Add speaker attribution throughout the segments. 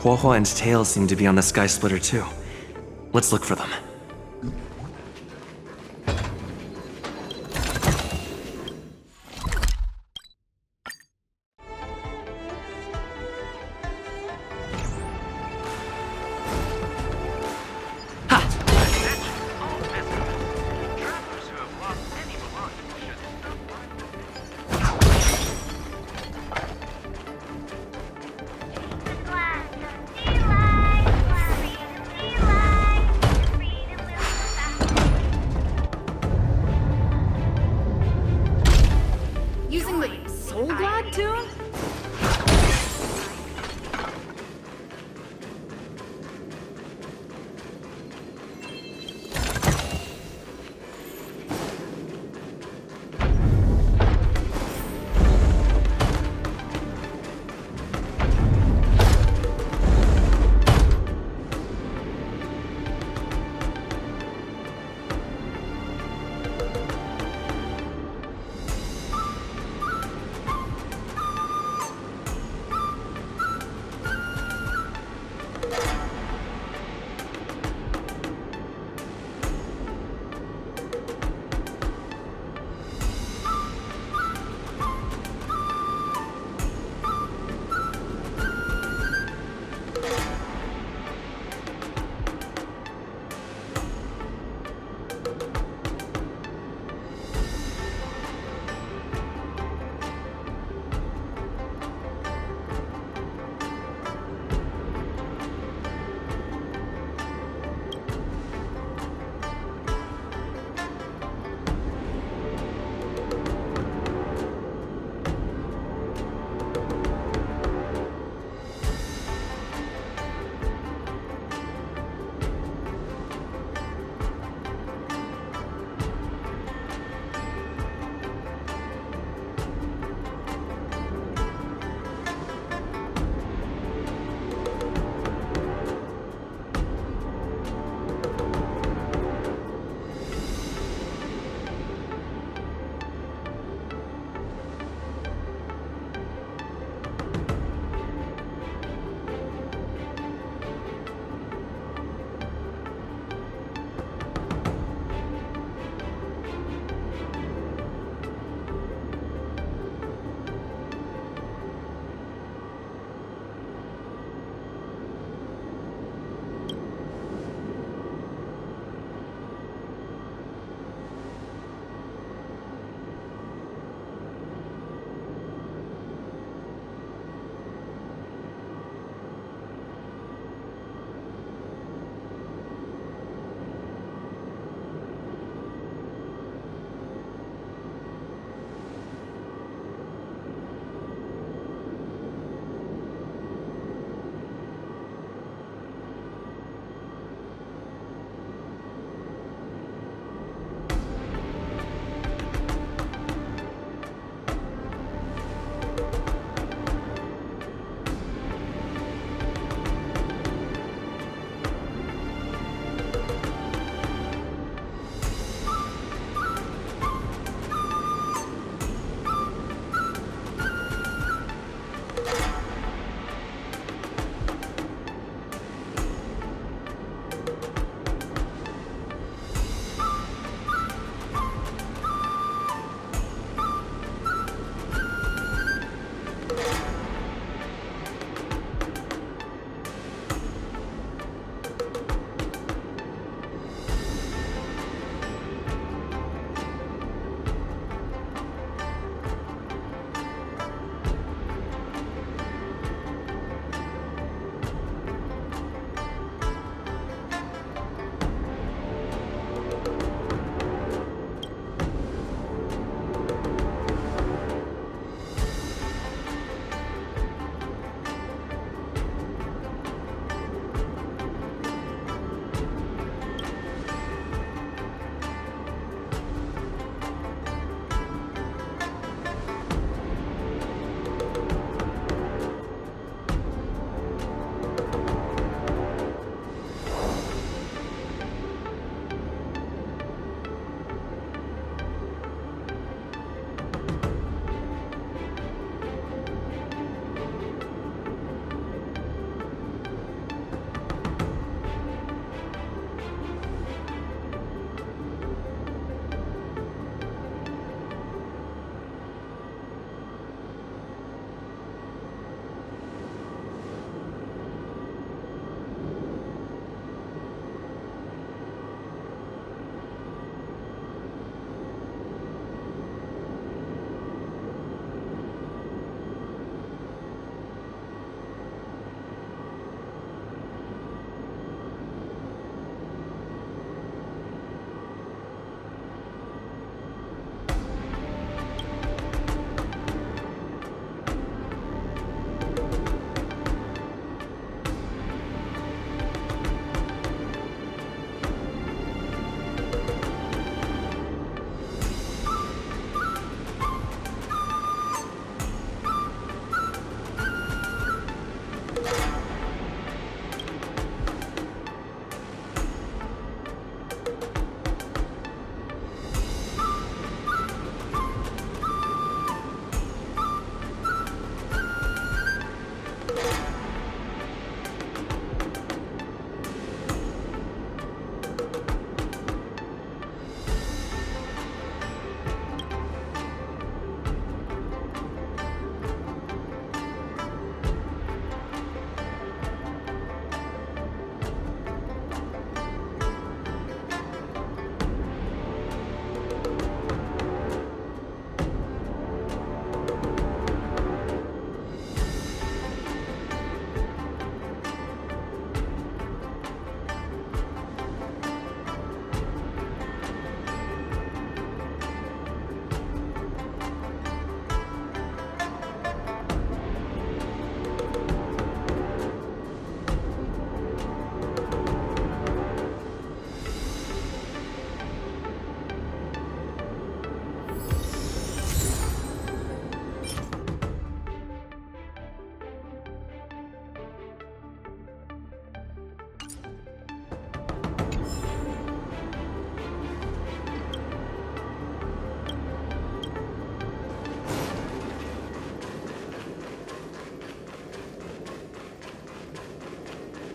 Speaker 1: Huohuo and Tail seem to be on the Sky Splitter too. Let's look for them.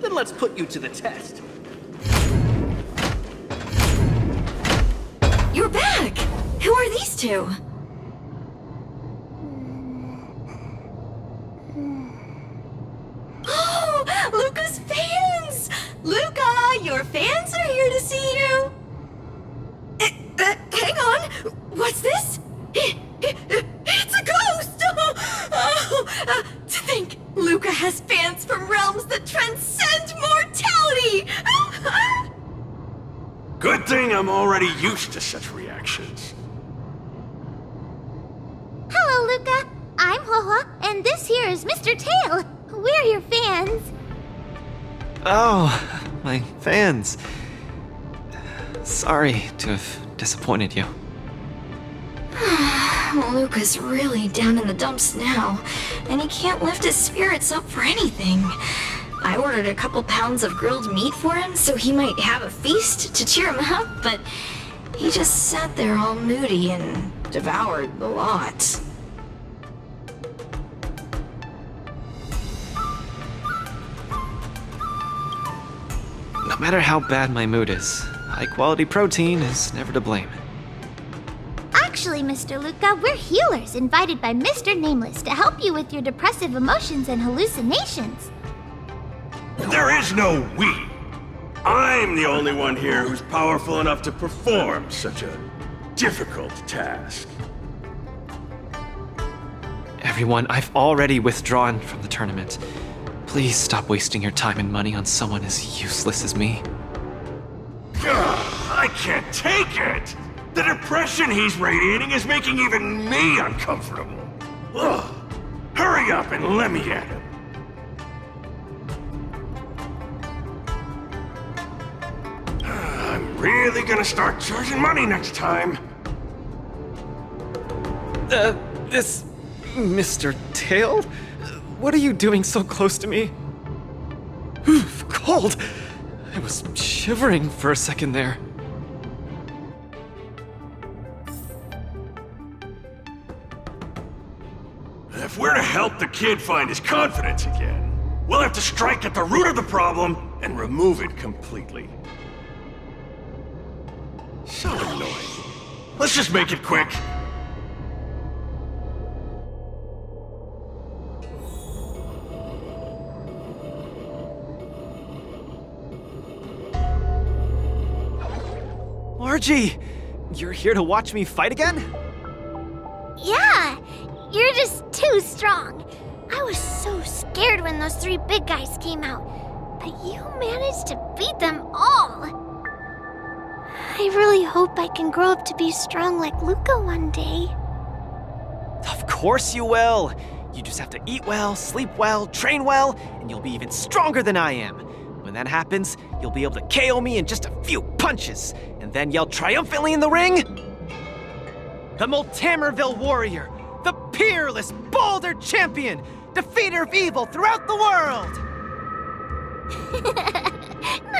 Speaker 2: Then let's put you to the test.
Speaker 3: You're back! Who are these two? Oh, Luca's fans! Luca, your fans are here to see you! Hang on! What's this? It's a ghost! To think Luca has fans from realms that transcend mortality!
Speaker 4: Good thing I'm already used to such reactions.
Speaker 5: Hello, Luca. I'm Haha, and this here is Mr. Tail. We're your fans.
Speaker 1: Oh, my fans. Sorry to have disappointed you.
Speaker 3: Luca's really down in the dumps now, and he can't lift his spirits up for anything. I ordered a couple pounds of grilled meat for him so he might have a feast to cheer him up, but he just sat there all moody and devoured the lot.
Speaker 1: No matter how bad my mood is, high-quality protein is never to blame.
Speaker 5: Actually, Mr. Luca, we're healers invited by Mr. Nameless to help you with your depressive emotions and hallucinations.
Speaker 4: There is no we. I'm the only one here who's powerful enough to perform such a difficult task.
Speaker 1: Everyone, I've already withdrawn from the tournament. Please stop wasting your time and money on someone as useless as me.
Speaker 4: Ugh, I can't take it! The depression he's radiating is making even me uncomfortable. Ugh. Hurry up and let me at him. I'm really gonna start charging money next time.
Speaker 1: This... Mr. Tail? What are you doing so close to me? Cold! I was shivering for a second there.
Speaker 4: If we're to help the kid find his confidence again, we'll have to strike at the root of the problem and remove it completely. So annoying. Let's just make it quick.
Speaker 1: Margie! You're here to watch me fight again?
Speaker 5: Yeah, you're just too strong. I was so scared when those three big guys came out, but you managed to beat them all. I really hope I can grow up to be strong like Luca one day.
Speaker 1: Of course you will! You just have to eat well, sleep well, train well, and you'll be even stronger than I am. When that happens, you'll be able to KO me in just a few punches, and then yell triumphantly in the ring, "The Multamerville Warrior, the peerless Boulder Champion, defeater of evil throughout the world!"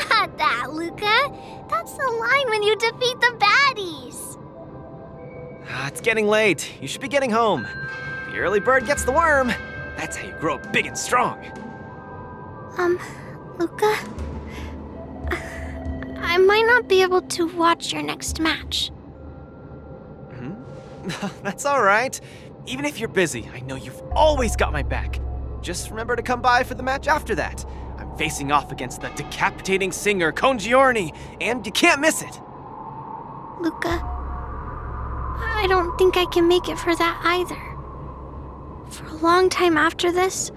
Speaker 5: Not that, Luca. That's the line when you defeat the baddies.
Speaker 1: It's getting late. You should be getting home. The early bird gets the worm. That's how you grow up big and strong.
Speaker 5: Luca? I might not be able to watch your next match.
Speaker 1: That's all right. Even if you're busy, I know you've always got my back. Just remember to come by for the match after that. I'm facing off against the decapitating singer Cognosphere, and you can't miss it.
Speaker 5: Luca, I don't think I can make it for that either. For a long time after this,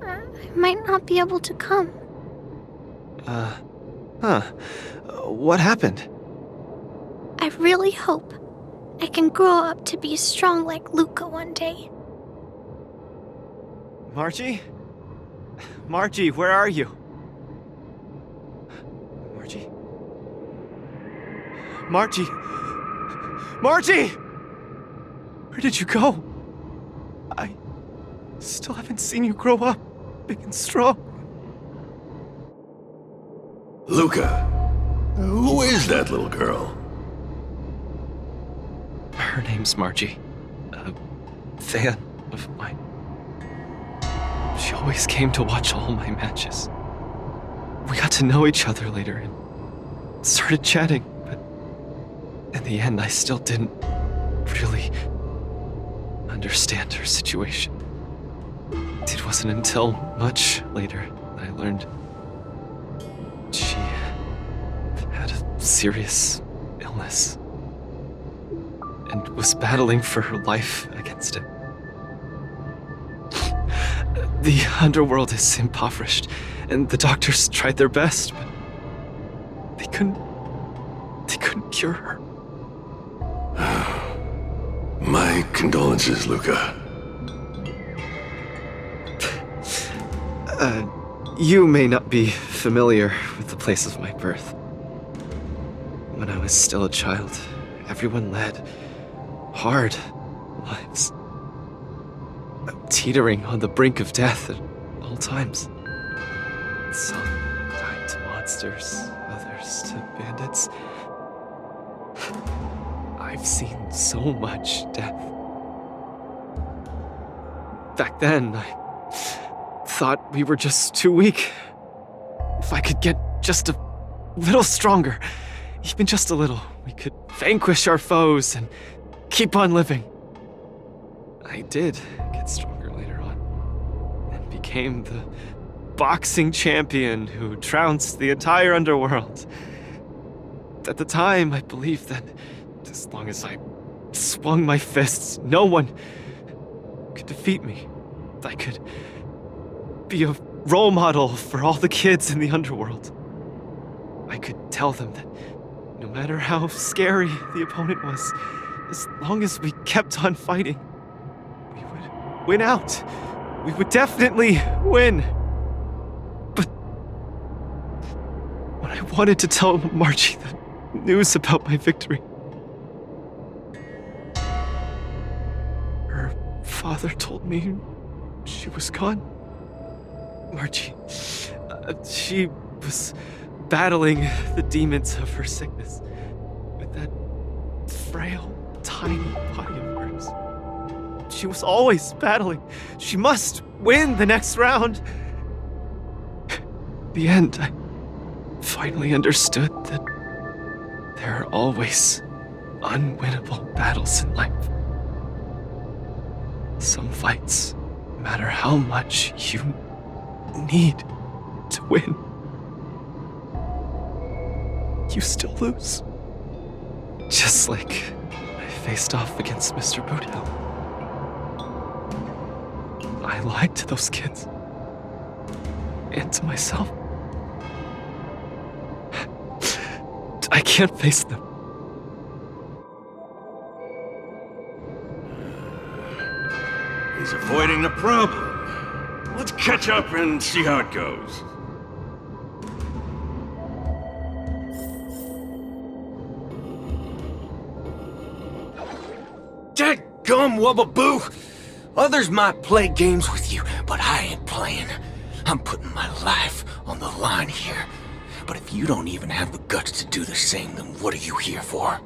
Speaker 5: I might not be able to come.
Speaker 1: What happened?
Speaker 5: I really hope I can grow up to be strong like Luca one day.
Speaker 1: Margie? Margie, where are you? Margie? Margie? Margie! Where did you go? I still haven't seen you grow up big and strong.
Speaker 4: Luca, who is that little girl?
Speaker 1: Her name's Margie. A fan of mine. She always came to watch all my matches. We got to know each other later and started chatting, but in the end, I still didn't really understand her situation. It wasn't until much later that I learned she had a serious illness and was battling for her life against it. The underworld is impoverished, and the doctors tried their best, but they couldn't cure her.
Speaker 4: My condolences, Luca.
Speaker 1: You may not be familiar with the place of my birth. When I was still a child, everyone led hard lives, teetering on the brink of death at all times. Some died to monsters, others to bandits. I've seen so much death. Back then, I thought we were just too weak. If I could get just a little stronger, even just a little, we could vanquish our foes and keep on living. I did get stronger later on, and became the boxing champion who trounced the entire underworld. At the time, I believed that as long as I swung my fists, no one could defeat me. I could be a role model for all the kids in the underworld. I could tell them that no matter how scary the opponent was, as long as we kept on fighting, we would win out. We would definitely win. But when I wanted to tell Margie the news about my victory, her father told me she was gone. Margie, she was battling the demons of her sickness with that frail, tiny body of hers. She was always battling. She must win the next round. In the end, I finally understood that there are always unwinnable battles in life. Some fights, no matter how much you need to win, you still lose. Just like I faced off against Mr. Boothill. I lied to those kids. And to myself. I can't face them.
Speaker 4: He's avoiding the problem. Let's catch up and see how it goes.
Speaker 2: Dadgum Wubbaboo! Others might play games with you, but I ain't playing. I'm putting my life on the line here. But if you don't even have the guts to do the same, then what are you here for?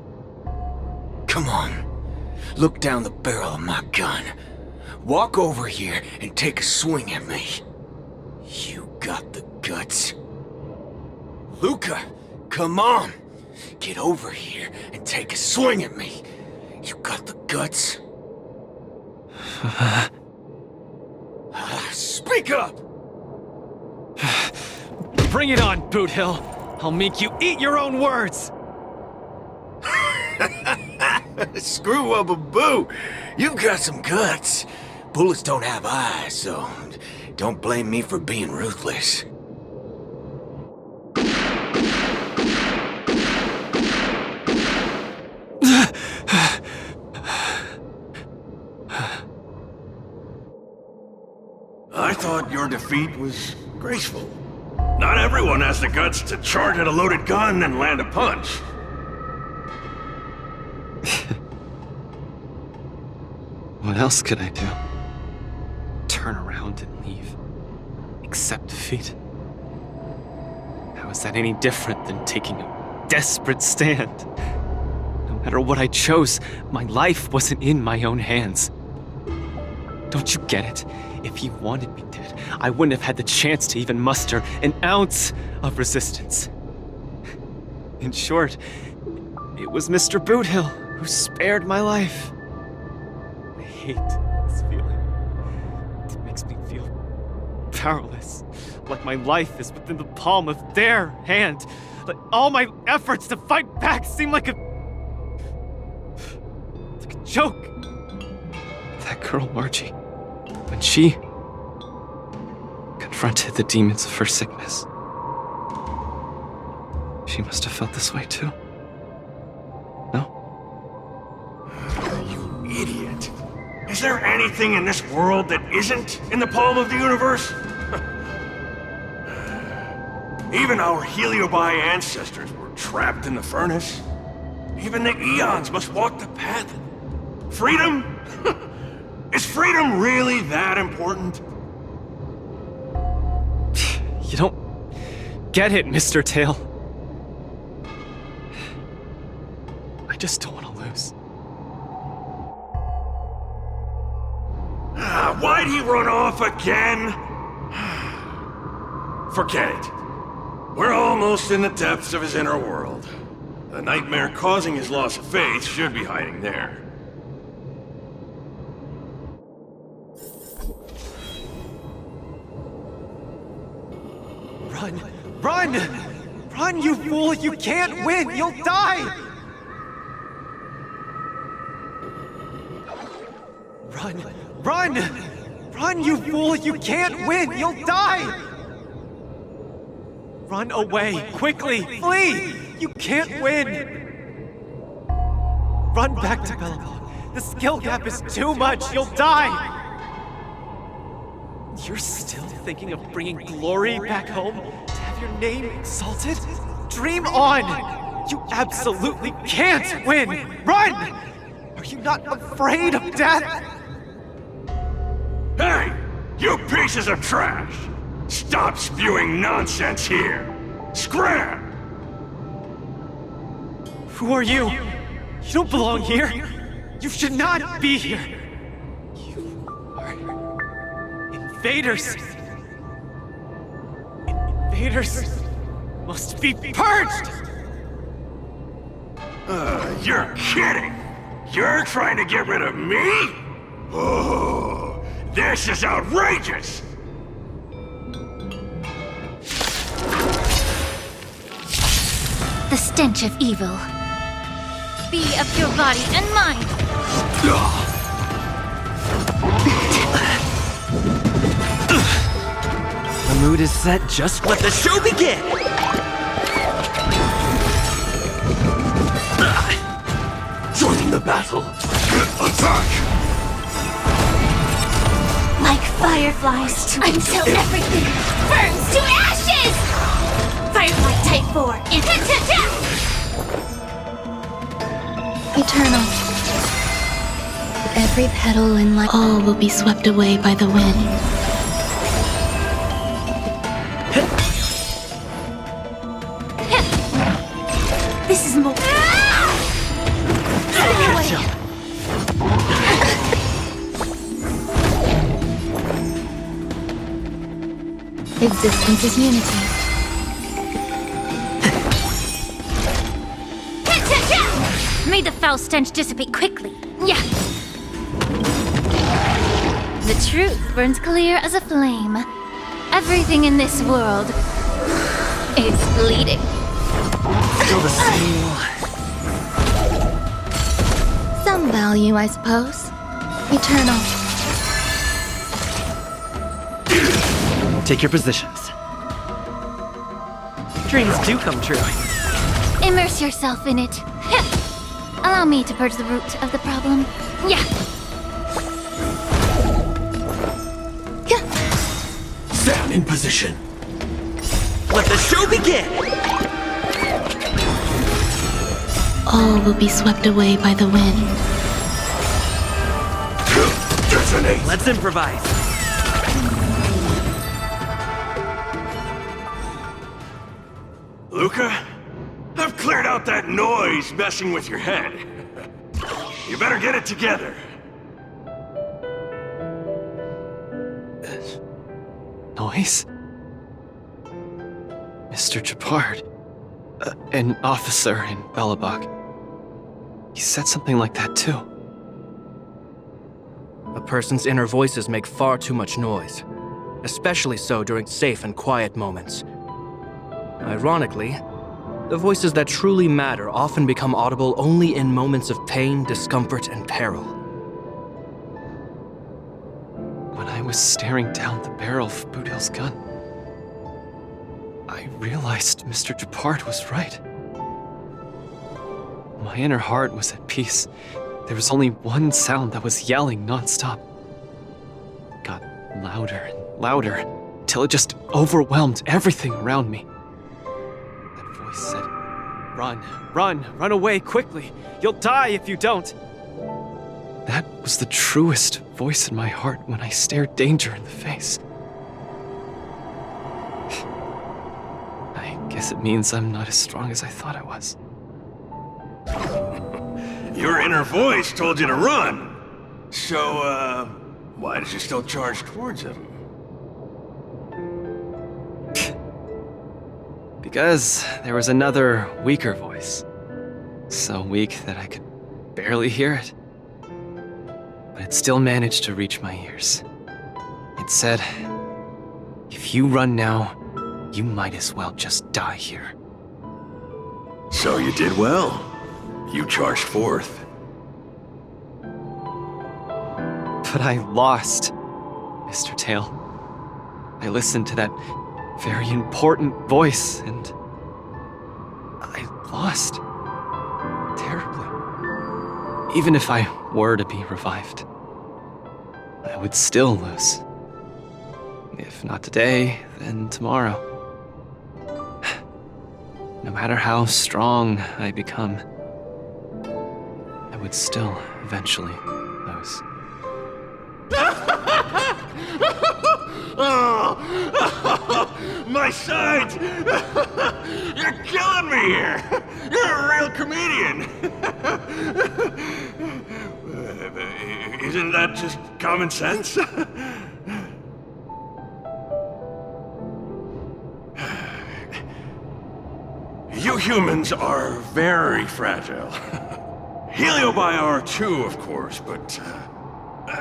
Speaker 2: Come on. Look down the barrel of my gun. Walk over here and take a swing at me. You got the guts. Luca, come on. Get over here and take a swing at me. You got the guts. Speak up!
Speaker 1: Bring it on, Boothill. I'll make you eat your own words.
Speaker 2: Screw up a boo. You've got some guts. Bullets don't have eyes, so don't blame me for being ruthless.
Speaker 4: I thought your defeat was graceful. Not everyone has the guts to charge at a loaded gun and land a punch.
Speaker 1: What else could I do? Turn around and leave. Accept defeat. How is that any different than taking a desperate stand? No matter what I chose, my life wasn't in my own hands. Don't you get it? If he wanted me dead, I wouldn't have had the chance to even muster an ounce of resistance. In short, it was Mr. Boothill who spared my life. I hate this feeling. It makes me feel powerless, like my life is within the palm of their hand. Like all my efforts to fight back seem like a joke. That girl, Margie, when she confronted the demons of her sickness, she must have felt this way too. No?
Speaker 4: You idiot. Is there anything in this world that isn't in the palm of the universe? Even our Heliobi ancestors were trapped in the furnace. Even the eons must walk the path. Freedom? Is freedom really that important?
Speaker 1: You don't get it, Mr. Tail. I just don't want to lose.
Speaker 4: Why'd he run off again? Forget it. We're almost in the depths of his inner world. The nightmare causing his loss of faith should be hiding there.
Speaker 1: Run! Run! Run, you fool! You can't win! You'll die! Run! Run! Run, you fool! You can't win! You'll die! Run away! Quickly! Flee! You can't win! Run back to Belleville. The skill gap is too much! You'll die! You're still thinking of bringing glory back home? To have your name exalted? Dream on! You absolutely can't win! Run! Are you not afraid of death?
Speaker 4: Hey! You pieces of trash! Stop spewing nonsense here! Scram!
Speaker 1: Who are you? You don't belong here! You should not be here! You are invaders! Invaders must be purged!
Speaker 4: You're kidding! You're trying to get rid of me? Oh, this is outrageous!
Speaker 5: The stench of evil. Be of your body and mind.
Speaker 6: The mood is set, just let the show begin!
Speaker 4: Joining the battle! Attack!
Speaker 5: Like fireflies until everything burns to ashes! Firefly Type 4 in
Speaker 7: Eternal. Every petal in life, all will be swept away by the wind.
Speaker 5: This is more.
Speaker 7: Existence is unity.
Speaker 5: May the foul stench dissipate quickly. Yeah. The truth burns clear as a flame. Everything in this world is bleeding.
Speaker 6: Still the same.
Speaker 7: Some value, I suppose. Eternal.
Speaker 6: Take your positions. Dreams do come true.
Speaker 5: Immerse yourself in it. Allow me to purge the root of the problem. Yeah.
Speaker 2: Stand in position.
Speaker 6: Let the show begin!
Speaker 7: All will be swept away by the wind.
Speaker 2: Detonate!
Speaker 6: Let's improvise.
Speaker 4: Luca, I've cleared out that noise messing with your head. You better get it together.
Speaker 1: Noise? Mr. Japard, an officer in Belobog. He said something like that too.
Speaker 8: A person's inner voices make far too much noise, especially so during safe and quiet moments. Ironically, the voices that truly matter often become audible only in moments of pain, discomfort, and peril.
Speaker 1: When I was staring down the barrel of Budil's gun, I realized Mr. Japard was right. My inner heart was at peace. There was only one sound that was yelling non-stop. It got louder and louder, till it just overwhelmed everything around me. That voice said, "Run, run, run away quickly. You'll die if you don't." That was the truest voice in my heart when I stared danger in the face. I guess it means I'm not as strong as I thought I was.
Speaker 4: Your inner voice told you to run. So, why did you still charge towards him?
Speaker 1: Because there was another, weaker voice. So weak that I could barely hear it. But it still managed to reach my ears. It said, "If you run now, you might as well just die here."
Speaker 4: So you did well. You charged forth.
Speaker 1: But I lost, Mr. Tail. I listened to that very important voice, and I lost. Terribly. Even if I were to be revived, I would still lose. If not today, then tomorrow. No matter how strong I become, I would still eventually lose.
Speaker 4: Oh, my sides! You're killing me here! You're a real comedian! Isn't that just common sense? You humans are very fragile. Heliobi are too, of course, but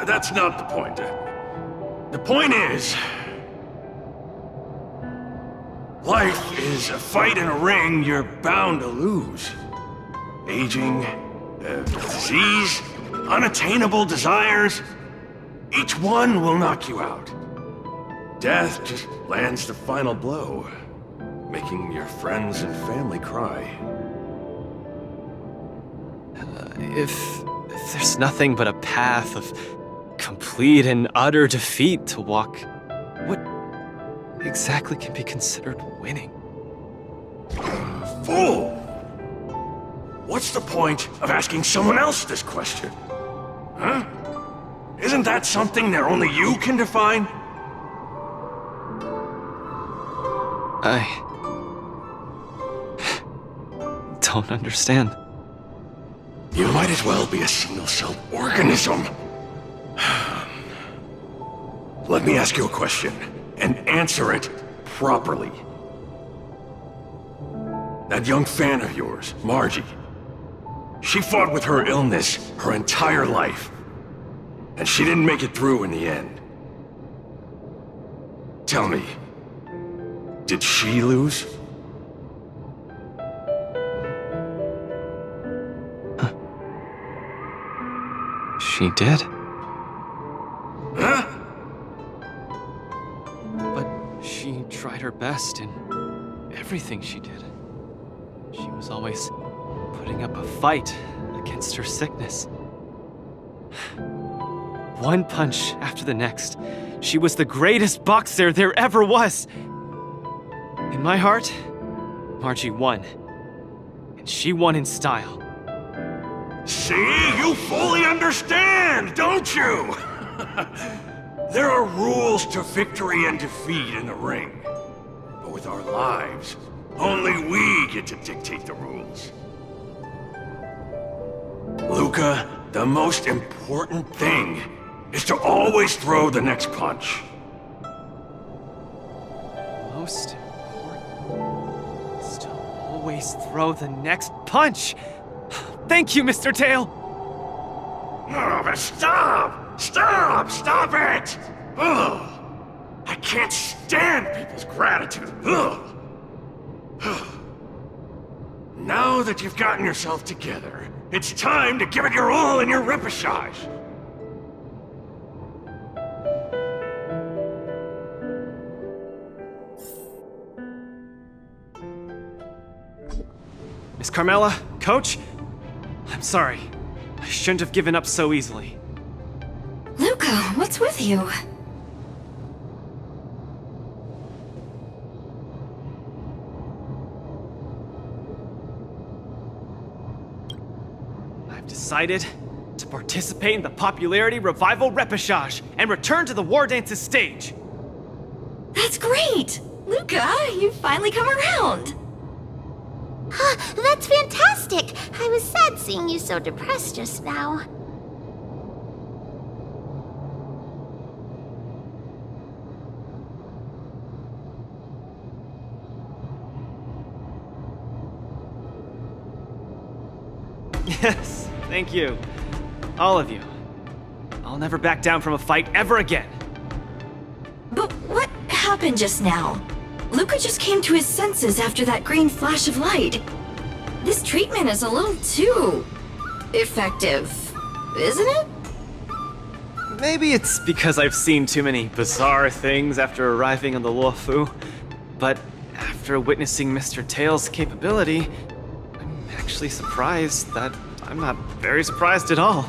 Speaker 4: that's not the point. The point is, life is a fight in a ring you're bound to lose. Aging, disease, unattainable desires, each one will knock you out. Death just lands the final blow, making your friends and family cry.
Speaker 1: If there's nothing but a path of complete and utter defeat to walk, what exactly can be considered winning?
Speaker 4: Fool! What's the point of asking someone else this question? Huh? Isn't that something that only you can define?
Speaker 1: I don't understand.
Speaker 4: You might as well be a single-celled organism. Let me ask you a question, and answer it properly. That young fan of yours, Margie, she fought with her illness her entire life, and she didn't make it through in the end. Tell me, did she lose?
Speaker 1: She did.
Speaker 4: Huh?
Speaker 1: But she tried her best in everything she did. She was always putting up a fight against her sickness. One punch after the next, she was the greatest boxer there ever was. In my heart, Margie won. And she won in style.
Speaker 4: See, you fully understand, don't you? There are rules to victory and defeat in the ring. But with our lives, only we get to dictate the rules. Luca, the most important thing is to always throw the next punch.
Speaker 1: most important is to always throw the next punch. Thank you, Mr. Tail.
Speaker 4: Oh, but stop! Stop! Stop it! Ugh. I can't stand people's gratitude. Ugh. Now that you've gotten yourself together, it's time to give it your all in your repechage.
Speaker 1: Miss Carmela, Coach, I'm sorry. I shouldn't have given up so easily.
Speaker 3: Luca, what's with you?
Speaker 1: I've decided to participate in the popularity revival repechage and return to the Wardance's stage.
Speaker 3: That's great! Luca, you've finally come around!
Speaker 5: That's fantastic! I was sad seeing you so depressed just now.
Speaker 1: Yes, thank you. All of you. I'll never back down from a fight ever again.
Speaker 3: But what happened just now? Luca just came to his senses after that green flash of light. This treatment is a little too effective, isn't it?
Speaker 1: Maybe it's because I've seen too many bizarre things after arriving on the Luofu, but after witnessing Mr. Tail's capability, I'm actually surprised that I'm not very surprised at all.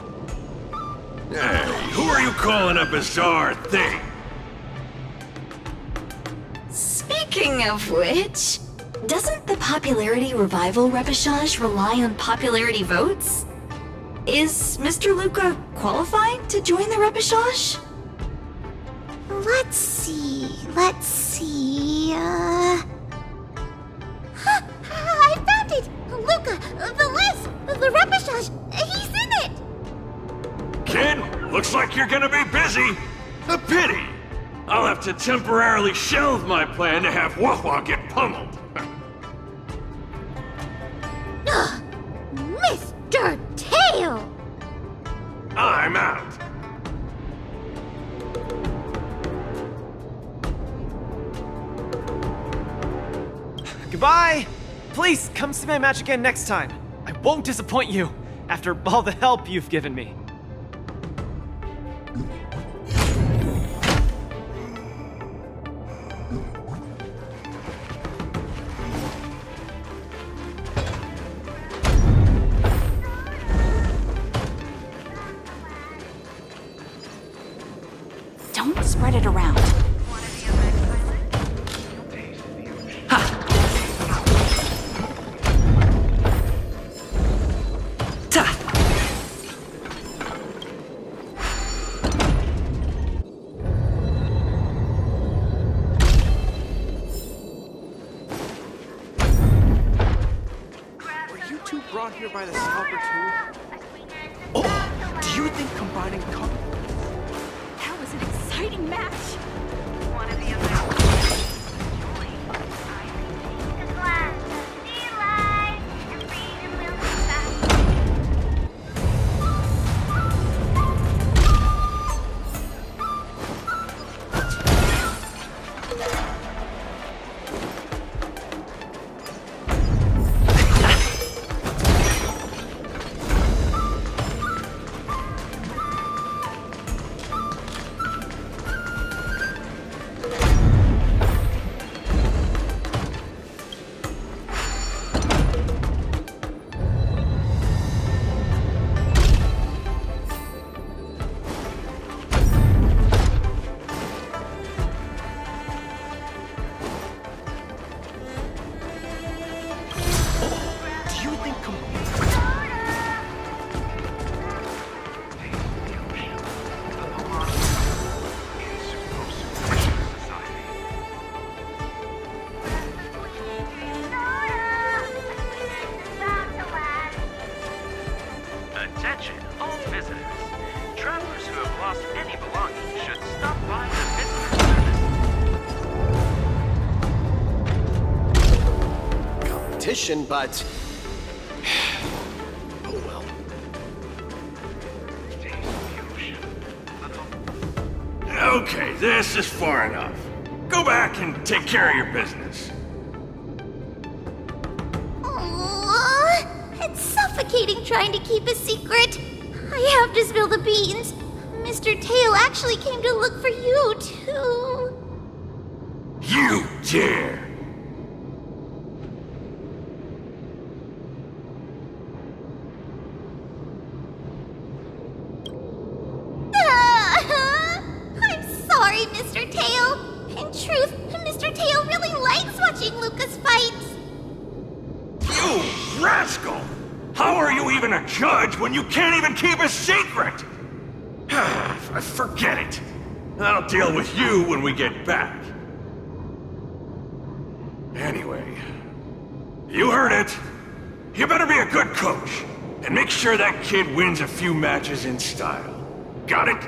Speaker 4: Hey, who are you calling a bizarre thing?
Speaker 3: Speaking of which, doesn't the popularity revival repechage rely on popularity votes? Is Mr. Luca qualified to join the repechage?
Speaker 5: Let's see. I found it! Luca, the list, the repechage, he's in it!
Speaker 4: Kid, looks like you're gonna be busy. A pity. I'll have to temporarily shelve my plan to have Wah get pummeled.
Speaker 5: Ugh, Mr. Tail!
Speaker 4: I'm out.
Speaker 1: Goodbye! Please, come see my match again next time. I won't disappoint you, after all the help you've given me.
Speaker 9: Don't spread it around.
Speaker 6: Brought here by the scalper too? Oh, do you think combining
Speaker 9: That was an exciting match.
Speaker 10: One of the other.
Speaker 11: competition, but... oh well.
Speaker 4: Okay, this is far enough. Go back and take care of your business.
Speaker 5: It's suffocating trying to keep a secret. I have to spill the beans. Mr. Tail actually came to look for you, too.
Speaker 4: You dare!
Speaker 5: I'm sorry, Mr. Tail. In truth, Mr. Tail really likes watching Lucas fights.
Speaker 4: You rascal! How are you even a judge when you can't even keep a secret? Forget it. I'll deal with you when we get back. Anyway, you heard it. You better be a good coach and make sure that kid wins a few matches in style. Got it?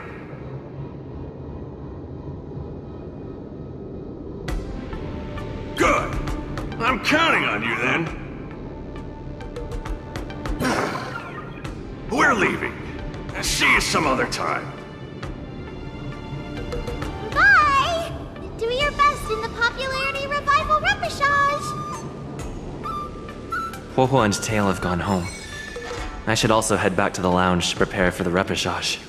Speaker 4: Good. I'm counting on you then. We're leaving. See you some other time.
Speaker 5: Bye! Do your best in the popularity revival repechage.
Speaker 12: HoYo and Tail have gone home. I should also head back to the lounge to prepare for the repechage.